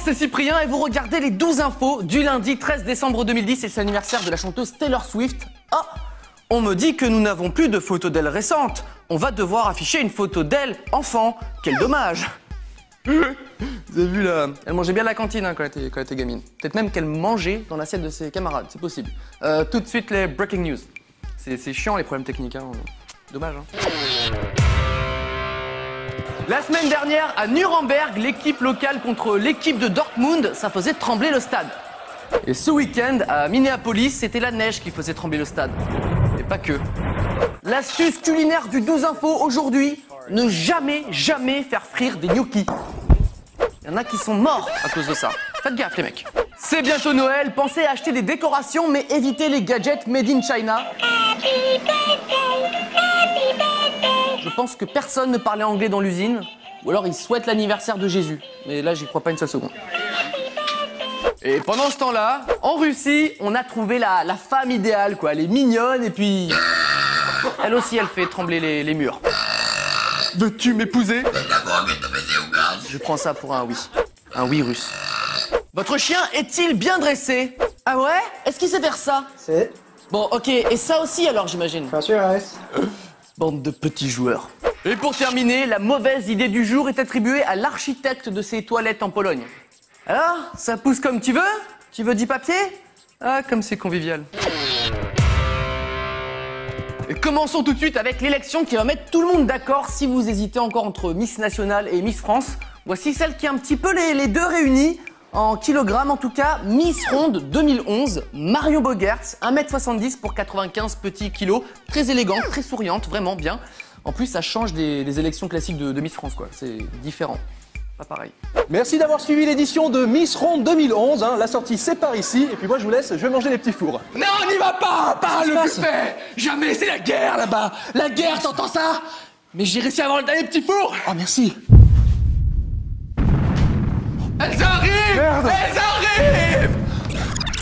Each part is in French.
c'est Cyprien et vous regardez les 12 infos du lundi 13 décembre 2010 et c'est l'anniversaire de la chanteuse Taylor Swift. Ah, on me dit que nous n'avons plus de photos d'elle récentes. On va devoir afficher une photo d'elle enfant. Quel dommage. Vous avez vu là, elle mangeait bien à la cantine hein, quand elle était gamine. Peut-être même qu'elle mangeait dans l'assiette de ses camarades, c'est possible. Tout de suite les breaking news. C'est chiant les problèmes techniques, hein. Dommage. Hein. La semaine dernière, à Nuremberg, l'équipe locale contre l'équipe de Dortmund, ça faisait trembler le stade. Et ce week-end, à Minneapolis, c'était la neige qui faisait trembler le stade. Et pas que. L'astuce culinaire du 12 infos aujourd'hui, ne jamais faire frire des gnocchis. Il y en a qui sont morts à cause de ça. Faites gaffe les mecs. C'est bientôt Noël, pensez à acheter des décorations, mais évitez les gadgets made in China. Je pense que personne ne parlait anglais dans l'usine, ou alors ils souhaitent l'anniversaire de Jésus. Mais là, j'y crois pas une seule seconde. Et pendant ce temps-là, en Russie, on a trouvé la femme idéale, quoi. Elle est mignonne et puis... Elle aussi, elle fait trembler les murs. Veux-tu m'épouser? Je prends ça pour un oui. Un oui russe. Votre chien est-il bien dressé? Ah ouais? Est-ce qu'il sait faire ça? C'est. Bon, ok. Et ça aussi, alors, j'imagine? Bien sûr, reste. Bande de petits joueurs. Et pour terminer, la mauvaise idée du jour est attribuée à l'architecte de ces toilettes en Pologne. Alors, ça pousse comme tu veux? Tu veux du papier? Ah, comme c'est convivial. Et commençons tout de suite avec l'élection qui va mettre tout le monde d'accord si vous hésitez encore entre Miss Nationale et Miss France. Voici celle qui est un petit peu les deux réunies, en kilogrammes en tout cas. Miss Ronde 2011, Marion Bogertz, 1m70 pour 95 petits kilos. Très élégante, très souriante, vraiment bien. En plus, ça change des élections classiques de Miss France, quoi. C'est différent. Pas pareil. Merci d'avoir suivi l'édition de Miss Ronde 2011. Hein. La sortie, c'est par ici. Et puis moi, je vous laisse, je vais manger les petits fours. Non, on n'y va pas. Pas le buffet. Jamais, c'est la guerre là-bas. La guerre, t'entends ça? Mais j'ai réussi à avoir le dernier petit four. Oh, merci. Elles arrivent. Merde. Elles arrivent.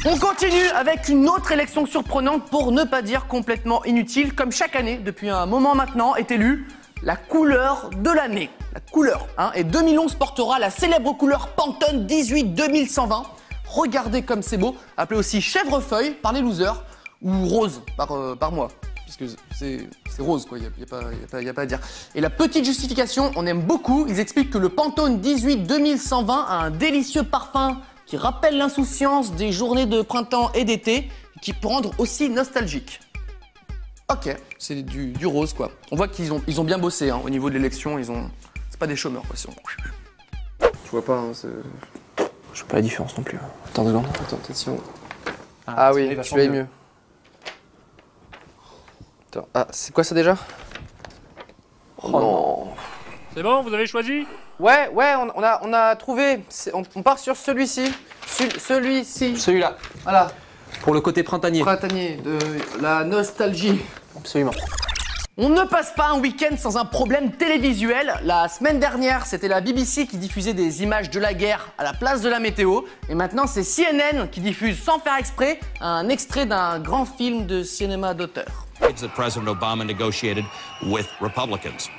On continue avec une autre élection surprenante pour ne pas dire complètement inutile. Comme chaque année, depuis un moment maintenant, est élue la couleur de l'année. La couleur, hein. Et 2011 portera la célèbre couleur Pantone 18-2120. Regardez comme c'est beau. Appelé aussi chèvrefeuille par les losers ou rose par moi. Puisque c'est rose, quoi. Il y a pas à dire. Et la petite justification, on aime beaucoup. Ils expliquent que le Pantone 18-2120 a un délicieux parfum qui rappelle l'insouciance des journées de printemps et d'été, qui peut rendre aussi nostalgique. Ok, c'est du rose, quoi. On voit qu'ils ont bien bossé hein, au niveau de l'élection. C'est pas des chômeurs, quoi. Je vois pas, hein, c'est. Je vois pas la différence non plus. Attends 2 secondes. Attends, attention. Ah oui, tu l'as mieux. Attends, ah, c'est quoi ça déjà? Oh non. C'est bon, vous avez choisi? Ouais, on a trouvé. On part sur celui-ci. Celui-ci. Celui-là. Voilà. Pour le côté printanier. Printanier, de la nostalgie. Absolument. On ne passe pas un week-end sans un problème télévisuel. La semaine dernière, c'était la BBC qui diffusait des images de la guerre à la place de la météo. Et maintenant, c'est CNN qui diffuse sans faire exprès un extrait d'un grand film de cinéma d'auteur. That President Obama negotiated with Republicans.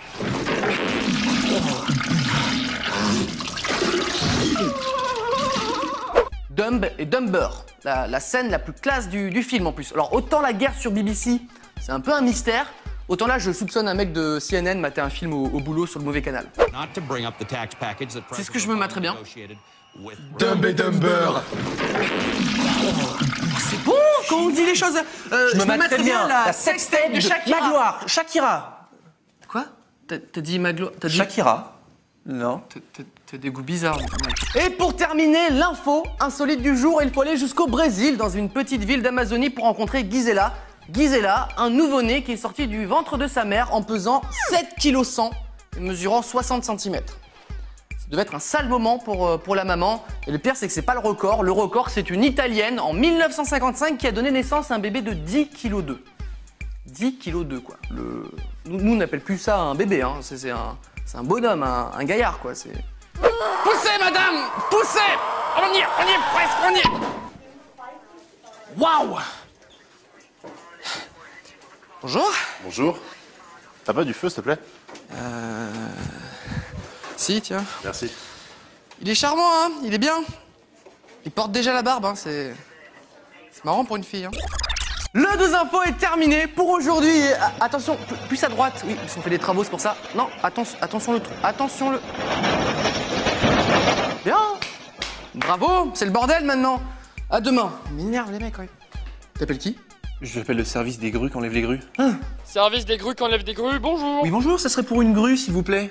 Dumb et Dumber, la scène la plus classe du film en plus. Alors autant la guerre sur BBC, c'est un peu un mystère, autant là je soupçonne un mec de CNN mater un film au boulot sur le mauvais canal. C'est ce que je me mets très bien. Dumb et Dumber. C'est bon quand on dit les choses. Je me mets très bien la sextape de Shakira. Magloire. Shakira. Quoi? T'as dit Magloire? Shakira. Non. T'as des goûts bizarres. Et pour terminer, l'info insolite du jour, il faut aller jusqu'au Brésil, dans une petite ville d'Amazonie, pour rencontrer Gisela. Gisela, un nouveau-né qui est sorti du ventre de sa mère en pesant 7,1 kg et mesurant 60 cm. Ça devait être un sale moment pour la maman. Et le pire, c'est que c'est pas le record. Le record, c'est une Italienne en 1955 qui a donné naissance à un bébé de 10,2 kg. 10,2 kg, quoi. Nous, on n'appelle plus ça un bébé, hein. C'est un bonhomme, un gaillard, quoi. Poussez, madame. Poussez. On y est presque, on y est. Waouh. Bonjour. Bonjour. T'as pas du feu, s'il te plaît? Si, tiens. Merci. Il est charmant, hein. Il est bien. Il porte déjà la barbe, hein. C'est marrant pour une fille, hein. Le 2 infos est terminé pour aujourd'hui. Et, attention, plus à droite. Oui, ils ont fait des travaux, c'est pour ça. Non, attention le trou. Attention le... Bien. Bravo, c'est le bordel maintenant. À demain. Ils m'énervent les mecs, ouais. T'appelles qui? Je l'appelle le service des grues qui enlève les grues. Service des grues qui enlève des grues, bonjour. Oui, bonjour, ça serait pour une grue, s'il vous plaît.